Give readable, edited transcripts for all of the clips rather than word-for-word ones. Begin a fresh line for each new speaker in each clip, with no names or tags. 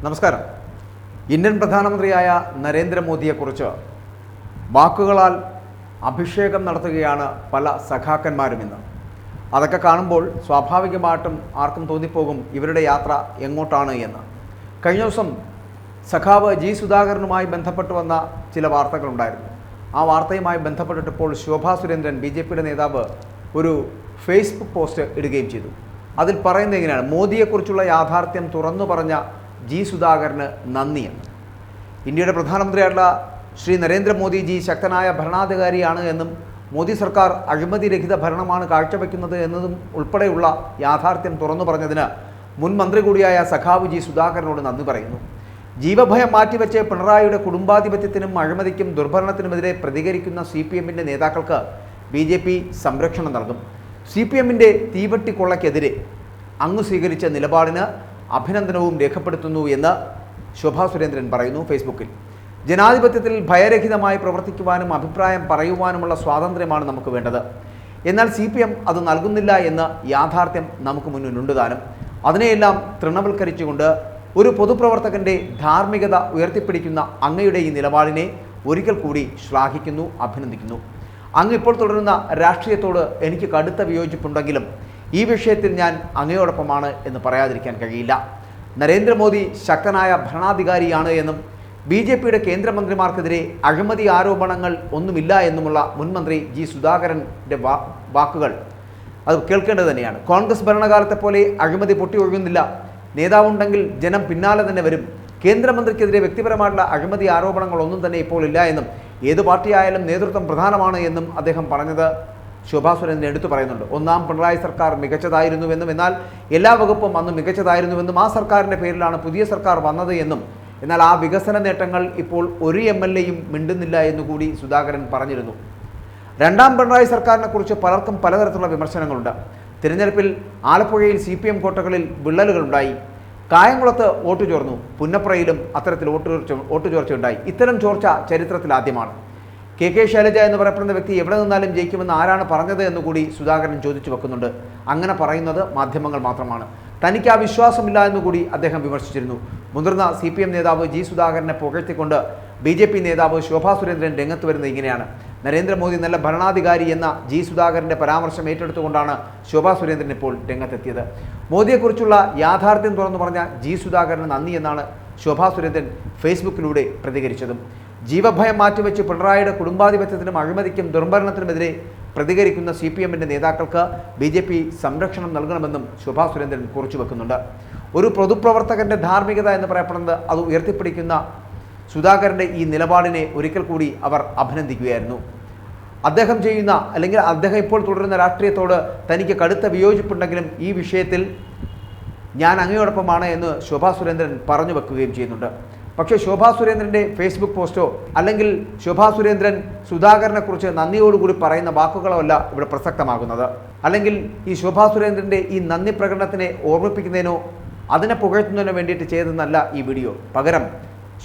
നമസ്കാരം. ഇന്ത്യൻ പ്രധാനമന്ത്രിയായ നരേന്ദ്രമോദിയെക്കുറിച്ച് വാക്കുകളാൽ അഭിഷേകം നടത്തുകയാണ് പല സഖാക്കന്മാരും ഇന്ന്. അതൊക്കെ കാണുമ്പോൾ സ്വാഭാവികമായിട്ടും ആർക്കും തോന്നിപ്പോകും ഇവരുടെ യാത്ര എങ്ങോട്ടാണ് എന്ന്. കഴിഞ്ഞ ദിവസം സഖാവ് ജി സുധാകരനുമായി ബന്ധപ്പെട്ട് വന്ന ചില വാർത്തകളുണ്ടായിരുന്നു. ആ വാർത്തയുമായി ബന്ധപ്പെട്ടിട്ടിപ്പോൾ ശോഭാ സുരേന്ദ്രൻ BJPയുടെ നേതാവ് ഒരു ഫേസ്ബുക്ക് പോസ്റ്റ് ഇടുകയും ചെയ്തു. അതിൽ പറയുന്നത് എങ്ങനെയാണ്: മോദിയെക്കുറിച്ചുള്ള യാഥാർത്ഥ്യം തുറന്നു പറഞ്ഞ ജി സുധാകരന് നന്ദിയെന്ന്. ഇന്ത്യയുടെ പ്രധാനമന്ത്രിയായിട്ടുള്ള ശ്രീ നരേന്ദ്രമോദിജി ശക്തനായ ഭരണാധികാരിയാണ് എന്നും മോദി സർക്കാർ അഴിമതിരഹിത ഭരണമാണ് കാഴ്ചവെക്കുന്നത് എന്നതും ഉൾപ്പെടെയുള്ള യാഥാർത്ഥ്യം തുറന്നു പറഞ്ഞതിന് മുൻ മന്ത്രി കൂടിയായ സഖാവ് ജി സുധാകരനോട് നന്ദി പറയുന്നു. ജീവഭയം മാറ്റിവെച്ച് പിണറായിയുടെ കുടുംബാധിപത്യത്തിനും അഴിമതിക്കും ദുർഭരണത്തിനുമെതിരെ പ്രതികരിക്കുന്ന CPMന്റെ നേതാക്കൾക്ക് BJP സംരക്ഷണം നൽകും. CPMന്റെ തീവട്ടിക്കൊള്ളയ്ക്കെതിരെ അങ്ങ് സ്വീകരിച്ച നിലപാടിന് അഭിനന്ദനവും രേഖപ്പെടുത്തുന്നു എന്ന് ശോഭാ സുരേന്ദ്രൻ പറയുന്നു ഫേസ്ബുക്കിൽ. ജനാധിപത്യത്തിൽ ഭയരഹിതമായി പ്രവർത്തിക്കുവാനും അഭിപ്രായം പറയുവാനുമുള്ള സ്വാതന്ത്ര്യമാണ് നമുക്ക് വേണ്ടത്. എന്നാൽ CPM അത് നൽകുന്നില്ല എന്ന യാഥാർത്ഥ്യം നമുക്ക് മുന്നിലുണ്ട് താനും. അതിനെയെല്ലാം തൃണവൽക്കരിച്ചുകൊണ്ട് ഒരു പൊതുപ്രവർത്തകൻ്റെ ധാർമ്മികത ഉയർത്തിപ്പിടിക്കുന്ന അങ്ങയുടെ ഈ നിലപാടിനെ ഒരിക്കൽ കൂടി ശ്ലാഘിക്കുന്നു, അഭിനന്ദിക്കുന്നു. അങ്ങ് ഇപ്പോൾ തുടരുന്ന രാഷ്ട്രീയത്തോട് എനിക്ക് കടുത്ത വിയോജിപ്പുണ്ടെങ്കിലും ഈ വിഷയത്തിൽ ഞാൻ അങ്ങയോടൊപ്പമാണ് എന്ന് പറയാതിരിക്കാൻ കഴിയില്ല. നരേന്ദ്രമോദി ശക്തനായ ഭരണാധികാരിയാണ് എന്നും BJPയുടെ കേന്ദ്രമന്ത്രിമാർക്കെതിരെ അഴിമതി ആരോപണങ്ങൾ ഒന്നുമില്ല എന്നുമുള്ള മുൻമന്ത്രി ജി സുധാകരൻ്റെ വാക്കുകൾ അത് കേൾക്കേണ്ടത് തന്നെയാണ്. കോൺഗ്രസ് ഭരണകാലത്തെ പോലെ അഴിമതി പൊട്ടി ഒഴുകുന്നില്ല. നേതാവുണ്ടെങ്കിൽ ജനം പിന്നാലെ തന്നെ വരും. കേന്ദ്രമന്ത്രിക്കെതിരെ വ്യക്തിപരമായിട്ടുള്ള അഴിമതി ആരോപണങ്ങളൊന്നും തന്നെ ഇപ്പോൾ ഇല്ല എന്നും ഏത് പാർട്ടിയായാലും നേതൃത്വം പ്രധാനമാണ് എന്നും അദ്ദേഹം പറഞ്ഞത് ശോഭാ സുരേന്ദ്രൻ എടുത്തു പറയുന്നുണ്ട്. ഒന്നാം പിണറായി സർക്കാർ മികച്ചതായിരുന്നുവെന്നും എന്നാൽ എല്ലാ വകുപ്പും അന്ന് മികച്ചതായിരുന്നുവെന്നും ആ സർക്കാരിൻ്റെ പേരിലാണ് പുതിയ സർക്കാർ വന്നത് എന്നും എന്നാൽ ആ വികസന നേട്ടങ്ങൾ ഇപ്പോൾ ഒരു MLAയും മിണ്ടുന്നില്ല എന്നുകൂടി സുധാകരൻ പറഞ്ഞിരുന്നു. രണ്ടാം പിണറായി സർക്കാരിനെ കുറിച്ച് പലർക്കും പലതരത്തിലുള്ള വിമർശനങ്ങളുണ്ട്. തിരഞ്ഞെടുപ്പിൽ ആലപ്പുഴയിൽ CPM കോട്ടകളിൽ വിള്ളലുകളുണ്ടായി. കായംകുളത്ത് വോട്ട് ചോർന്നു. പുന്നപ്രയിലും അത്തരത്തിൽ വോട്ട് ചോർച്ചയുണ്ടായി. ഇത്തരം ചോർച്ച ചരിത്രത്തിൽ ആദ്യമാണ്. KK ശൈലജ എന്ന് പറയപ്പെടുന്ന വ്യക്തി എവിടെ നിന്നാലും ജയിക്കുമെന്ന് ആരാണ് പറഞ്ഞത് എന്നുകൂടി സുധാകരൻ ചോദിച്ചു വെക്കുന്നുണ്ട്. അങ്ങനെ പറയുന്നത് മാധ്യമങ്ങൾ മാത്രമാണ്. തനിക്ക് ആ വിശ്വാസമില്ല എന്നുകൂടി അദ്ദേഹം വിമർശിച്ചിരുന്നു. മുതിർന്ന CPM നേതാവ് ജി സുധാകരനെ പുകഴ്ത്തിക്കൊണ്ട് BJP നേതാവ് ശോഭാ സുരേന്ദ്രൻ രംഗത്ത് വരുന്നത് ഇങ്ങനെയാണ്: നരേന്ദ്രമോദി നല്ല ഭരണാധികാരി എന്ന ജി സുധാകരൻ്റെ പരാമർശം ഏറ്റെടുത്തുകൊണ്ടാണ് ശോഭാ സുരേന്ദ്രൻ ഇപ്പോൾ രംഗത്തെത്തിയത്. മോദിയെക്കുറിച്ചുള്ള യാഥാർത്ഥ്യം തുറന്നു പറഞ്ഞ ജി സുധാകരന് നന്ദി എന്നാണ് ശോഭാ സുരേന്ദ്രൻ ഫേസ്ബുക്കിലൂടെ പ്രതികരിച്ചതും. ജീവഭയം മാറ്റിവെച്ച് പിണറായിയുടെ കുടുംബാധിപത്യത്തിനും അഴിമതിക്കും ദുർഭരണത്തിനുമെതിരെ പ്രതികരിക്കുന്ന CPMന്റെ നേതാക്കൾക്ക് BJP സംരക്ഷണം നൽകണമെന്നും ശോഭാ സുരേന്ദ്രൻ കുറിച്ചു വെക്കുന്നുണ്ട്. ഒരു പൊതുപ്രവർത്തകൻ്റെ ധാർമ്മികത എന്ന് പറയപ്പെടുന്നത് അത് ഉയർത്തിപ്പിടിക്കുന്ന സുധാകരൻ്റെ ഈ നിലപാടിനെ ഒരിക്കൽ കൂടി അവർ അഭിനന്ദിക്കുകയായിരുന്നു. അദ്ദേഹം ചെയ്യുന്ന അല്ലെങ്കിൽ അദ്ദേഹം ഇപ്പോൾ തുടരുന്ന രാഷ്ട്രീയത്തോട് തനിക്ക് കടുത്ത വിയോജിപ്പുണ്ടെങ്കിലും ഈ വിഷയത്തിൽ ഞാൻ അങ്ങയോടൊപ്പമാണ് എന്ന് ശോഭാ സുരേന്ദ്രൻ പറഞ്ഞു വെക്കുകയും ചെയ്യുന്നുണ്ട്. പക്ഷേ ശോഭാ സുരേന്ദ്രൻ്റെ ഫേസ്ബുക്ക് പോസ്റ്റോ അല്ലെങ്കിൽ ശോഭാ സുരേന്ദ്രൻ സുധാകരനെക്കുറിച്ച് നന്ദിയോടുകൂടി പറയുന്ന വാക്കുകളോ അല്ല ഇവിടെ പ്രസക്തമാകുന്നത്. അല്ലെങ്കിൽ ഈ ശോഭാ സുരേന്ദ്രൻ്റെ ഈ നന്ദി പ്രകടനത്തിനെ ഓർമ്മിപ്പിക്കുന്നതിനോ അതിനെ പുകഴ്ത്തുന്നതിനോ വേണ്ടിയിട്ട് ചെയ്തതെന്നല്ല ഈ വീഡിയോ. പകരം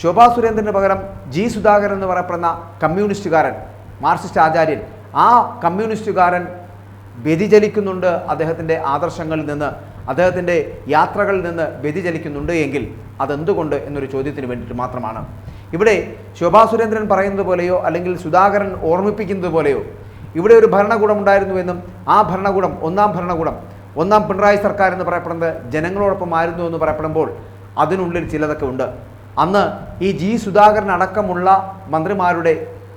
ശോഭാ സുരേന്ദ്രന് പകരം ജി സുധാകരൻ എന്ന് പറയപ്പെടുന്ന കമ്മ്യൂണിസ്റ്റുകാരൻ, മാർക്സിസ്റ്റ് ആചാര്യൻ, ആ കമ്മ്യൂണിസ്റ്റുകാരൻ വ്യതിചലിക്കുന്നുണ്ട്. അദ്ദേഹത്തിൻ്റെ ആദർശങ്ങളിൽ നിന്ന്, അദ്ദേഹത്തിൻ്റെ യാത്രകളിൽ നിന്ന് വ്യതിചലിക്കുന്നുണ്ട് എങ്കിൽ അതെന്തുകൊണ്ട് എന്നൊരു ചോദ്യത്തിന് വേണ്ടിയിട്ട് മാത്രമാണ്. ഇവിടെ ശോഭാ സുരേന്ദ്രൻ പറയുന്നത് പോലെയോ അല്ലെങ്കിൽ സുധാകരൻ ഓർമ്മിപ്പിക്കുന്നത് പോലെയോ ഇവിടെ ഒരു ഭരണകൂടം ഉണ്ടായിരുന്നുവെന്നും ആ ഭരണകൂടം ഒന്നാം പിണറായി സർക്കാർ എന്ന് പറയപ്പെടുന്നത് ജനങ്ങളോടൊപ്പമായിരുന്നു എന്ന് പറയപ്പെടുമ്പോൾ അതിനുള്ളിൽ ചിലതൊക്കെ ഉണ്ട്. അന്ന് ഈ ജി സുധാകരൻ അടക്കമുള്ള മന്ത്രിമാരുടെ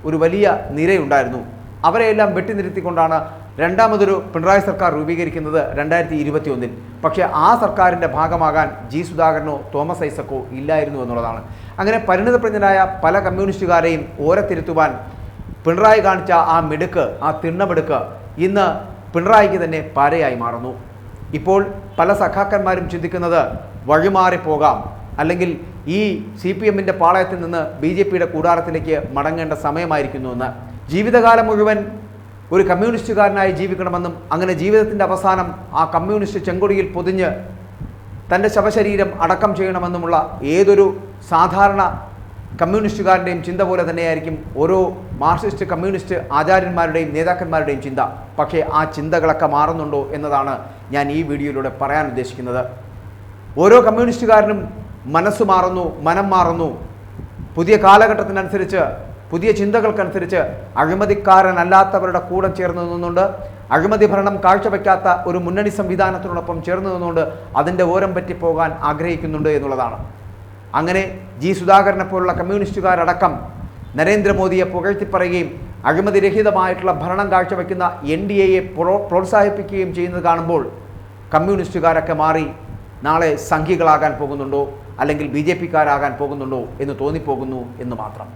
ഒരു വലിയ നിരയുണ്ടായിരുന്നു. അവരെയെല്ലാം വെട്ടിനിരുത്തിക്കൊണ്ടാണ് രണ്ടാമതൊരു പിണറായി സർക്കാർ രൂപീകരിക്കുന്നത് 2021-ൽ. പക്ഷേ ആ സർക്കാരിൻ്റെ ഭാഗമാകാൻ ജി സുധാകരനോ തോമസ് ഐസക്കോ ഇല്ലായിരുന്നു എന്നുള്ളതാണ്. അങ്ങനെ പരിണിതപ്രജ്ഞനായ പല കമ്മ്യൂണിസ്റ്റുകാരെയും ഓരത്തിരുത്തുവാൻ പിണറായി കാണിച്ച ആ മിടുക്ക്, ആ തിണ്ണമെടുക്ക് ഇന്ന് പിണറായിക്ക് തന്നെ പാരയായി മാറുന്നു. ഇപ്പോൾ പല സഖാക്കന്മാരും ചിന്തിക്കുന്നത് വഴിമാറിപ്പോകാം, അല്ലെങ്കിൽ ഈ CPMന്റെ പാളയത്തിൽ നിന്ന് BJPയുടെ കൂടാരത്തിലേക്ക് മടങ്ങേണ്ട സമയമായിരിക്കുന്നുവെന്ന്. ജീവിതകാലം മുഴുവൻ ഒരു കമ്മ്യൂണിസ്റ്റുകാരനായി ജീവിക്കണമെന്നും അങ്ങനെ ജീവിതത്തിൻ്റെ അവസാനം ആ കമ്മ്യൂണിസ്റ്റ് ചെങ്കൊടിയിൽ പൊതിഞ്ഞ് തൻ്റെ ശവശരീരം അടക്കം ചെയ്യണമെന്നുമുള്ള ഏതൊരു സാധാരണ കമ്മ്യൂണിസ്റ്റുകാരുടെയും ചിന്ത പോലെ തന്നെയായിരിക്കും ഓരോ മാർക്സിസ്റ്റ് കമ്മ്യൂണിസ്റ്റ് ആചാര്യന്മാരുടെയും നേതാക്കന്മാരുടെയും ചിന്ത. പക്ഷേ ആ ചിന്തകളൊക്കെ മാറുന്നുണ്ടോ എന്നതാണ് ഞാൻ ഈ വീഡിയോയിലൂടെ പറയാൻ ഉദ്ദേശിക്കുന്നത്. ഓരോ കമ്മ്യൂണിസ്റ്റുകാരനും മനസ്സ് മാറുന്നു, മനം മാറുന്നു. പുതിയ കാലഘട്ടത്തിനനുസരിച്ച്, പുതിയ ചിന്തകൾക്കനുസരിച്ച് അഴിമതിക്കാരനല്ലാത്തവരുടെ കൂടെ ചേർന്ന് നിന്നുകൊണ്ട്, അഴിമതി ഭരണം കാഴ്ചവെക്കാത്ത ഒരു മുന്നണി സംവിധാനത്തിനോടൊപ്പം ചേർന്ന് നിന്നുകൊണ്ട് അതിൻ്റെ ഓരം പറ്റിപ്പോകാൻ ആഗ്രഹിക്കുന്നുണ്ട് എന്നുള്ളതാണ്. അങ്ങനെ ജി സുധാകരനെ പോലുള്ള കമ്മ്യൂണിസ്റ്റുകാരടക്കം നരേന്ദ്രമോദിയെ പുകഴ്ത്തിപ്പറയുകയും അഴിമതിരഹിതമായിട്ടുള്ള ഭരണം കാഴ്ചവെക്കുന്ന NDAയെ പ്രോത്സാഹിപ്പിക്കുകയും ചെയ്യുന്നത് കാണുമ്പോൾ കമ്മ്യൂണിസ്റ്റുകാരൊക്കെ മാറി നാളെ സംഘികളാകാൻ പോകുന്നുണ്ടോ, അല്ലെങ്കിൽ BJPക്കാരാകാൻ പോകുന്നുണ്ടോ എന്ന് തോന്നിപ്പോകുന്നു എന്ന് മാത്രം.